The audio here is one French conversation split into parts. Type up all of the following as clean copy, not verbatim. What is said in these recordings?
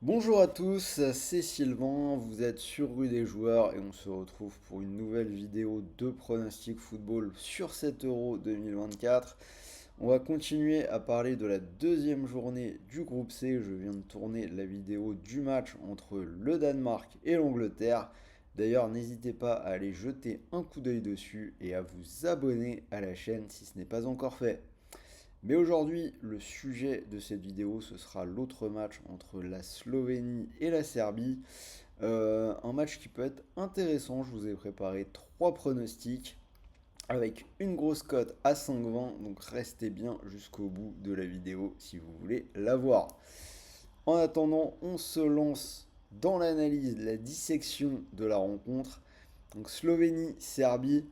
Bonjour à tous, c'est Sylvain, vous êtes sur Rue des Joueurs et on se retrouve pour une nouvelle vidéo de pronostic football sur cet Euro 2024. On va continuer à parler de la deuxième journée du groupe C. Je viens de tourner la vidéo du match entre le Danemark et l'Angleterre. D'ailleurs, n'hésitez pas à aller jeter un coup d'œil dessus et à vous abonner à la chaîne si ce n'est pas encore fait. Mais aujourd'hui, le sujet de cette vidéo, ce sera l'autre match entre la Slovénie et la Serbie. Un match qui peut être intéressant. Je vous ai préparé trois pronostics avec une grosse cote à 5,20. Donc restez bien jusqu'au bout de la vidéo si vous voulez la voir. En attendant, on se lance dans l'analyse, la dissection de la rencontre. Donc Slovénie-Serbie,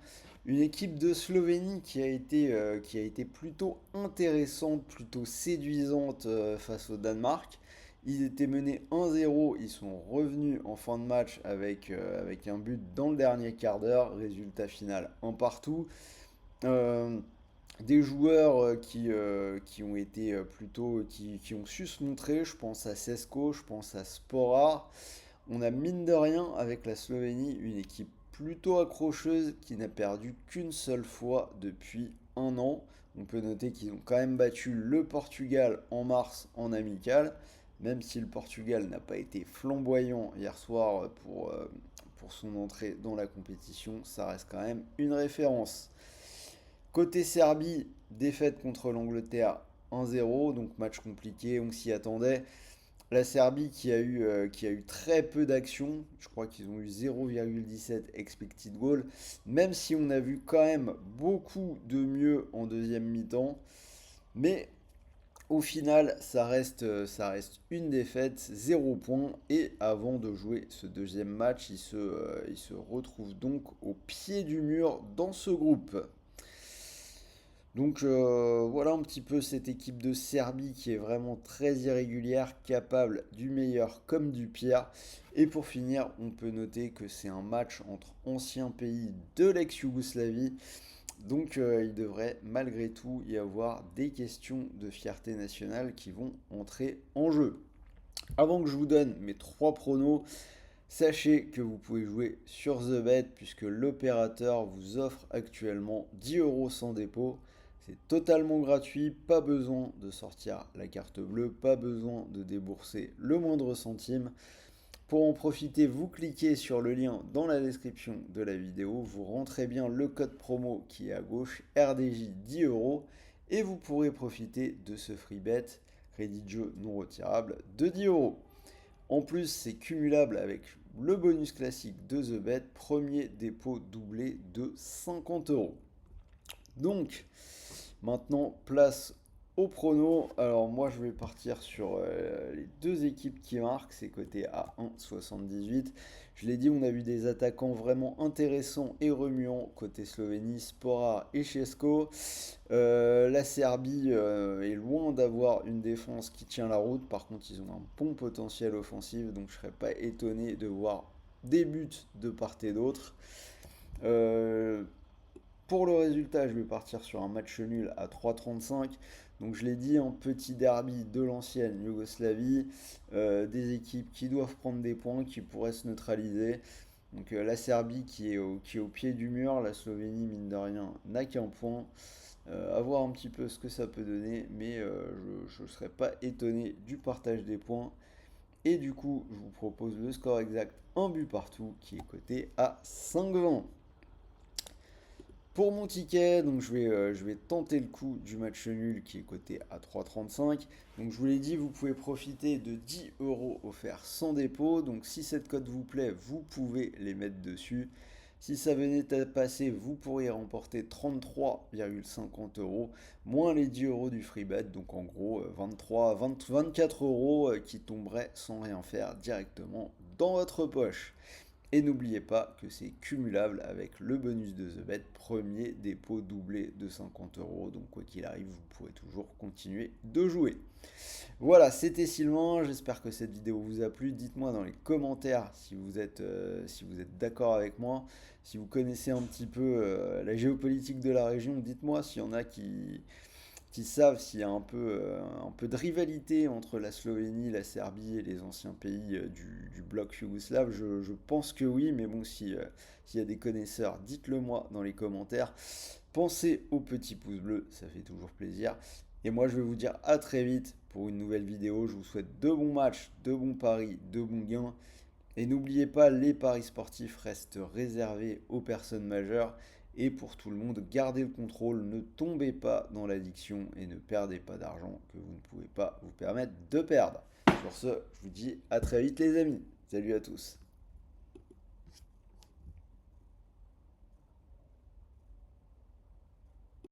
une équipe de Slovénie qui a été plutôt intéressante, plutôt séduisante face au Danemark. Ils étaient menés 1-0, ils sont revenus en fin de match avec un but dans le dernier quart d'heure, résultat final un partout. Euh, des joueurs qui ont été plutôt, qui ont su se montrer, je pense à Sesko, je pense à Sporar. On a mine de rien avec la Slovénie une équipe plutôt accrocheuse qui n'a perdu qu'une seule fois depuis un an. On peut noter qu'ils ont quand même battu le Portugal en mars en amical, même si le Portugal n'a pas été flamboyant hier soir pour son entrée dans la compétition, ça reste quand même une référence. Côté Serbie, défaite contre l'Angleterre 1-0, donc match compliqué, on s'y attendait. La Serbie qui a eu très peu d'actions, je crois qu'ils ont eu 0,17 expected goal, même si on a vu quand même beaucoup de mieux en deuxième mi-temps. Mais au final, ça reste une défaite, 0 points. Et avant de jouer ce deuxième match, il se retrouve donc au pied du mur dans ce groupe. Donc voilà un petit peu cette équipe de Serbie qui est vraiment très irrégulière, capable du meilleur comme du pire. Et pour finir, on peut noter que c'est un match entre anciens pays de l'ex-Yougoslavie. Donc il devrait malgré tout y avoir des questions de fierté nationale qui vont entrer en jeu. Avant que je vous donne mes trois pronos, sachez que vous pouvez jouer sur TheBet puisque l'opérateur vous offre actuellement 10 euros sans dépôt. C'est totalement gratuit, pas besoin de sortir la carte bleue, pas besoin de débourser le moindre centime. Pour en profiter, vous cliquez sur le lien dans la description de la vidéo, vous rentrez bien le code promo qui est à gauche, RDJ 10 euros, et vous pourrez profiter de ce free bet, crédit de jeu non retirable, de 10 euros. En plus, c'est cumulable avec le bonus classique de TheBet, premier dépôt doublé de 50 euros. Donc, maintenant, place au prono. Alors, moi, je vais partir sur les deux équipes qui marquent. C'est côté à 1,78. Je l'ai dit, on a vu des attaquants vraiment intéressants et remuants côté Slovénie, Sporar et Chesko. La Serbie est loin d'avoir une défense qui tient la route. Par contre, ils ont un bon potentiel offensif. Donc, je ne serais pas étonné de voir des buts de part et d'autre. Euh, pour le résultat, je vais partir sur un match nul à 3,35. Donc je l'ai dit, un petit derby de l'ancienne Yougoslavie, des équipes qui doivent prendre des points, qui pourraient se neutraliser. Donc la Serbie qui est au pied du mur, la Slovénie mine de rien n'a qu'un point. À voir un petit peu ce que ça peut donner, mais je ne serais pas étonné du partage des points. Et du coup, je vous propose le score exact, un but partout, qui est coté à 5,20. Pour mon ticket, donc je vais tenter le coup du match nul qui est coté à 3,35. Donc je vous l'ai dit, vous pouvez profiter de 10 euros offerts sans dépôt. Donc si cette cote vous plaît, vous pouvez les mettre dessus. Si ça venait à passer, vous pourriez remporter 33,50 euros, moins les 10 euros du free bet. Donc en gros, 24 euros qui tomberaient sans rien faire directement dans votre poche. Et n'oubliez pas que c'est cumulable avec le bonus de TheBet, premier dépôt doublé de 50 euros. Donc quoi qu'il arrive, vous pourrez toujours continuer de jouer. Voilà, c'était Sylvain, j'espère que cette vidéo vous a plu. Dites-moi dans les commentaires si vous êtes d'accord avec moi, si vous connaissez un petit peu la géopolitique de la région. Dites-moi s'il y en a qui qui savent s'il y a un peu de rivalité entre la Slovénie, la Serbie et les anciens pays du bloc yougoslave. Je pense que oui, mais bon, s'il y a des connaisseurs, dites-le moi dans les commentaires. Pensez au petit pouce bleu, ça fait toujours plaisir. Et moi, je vais vous dire à très vite pour une nouvelle vidéo. Je vous souhaite de bons matchs, de bons paris, de bons gains. Et n'oubliez pas, les paris sportifs restent réservés aux personnes majeures. Et pour tout le monde, gardez le contrôle, ne tombez pas dans l'addiction et ne perdez pas d'argent que vous ne pouvez pas vous permettre de perdre. Sur ce, je vous dis à très vite les amis. Salut à tous.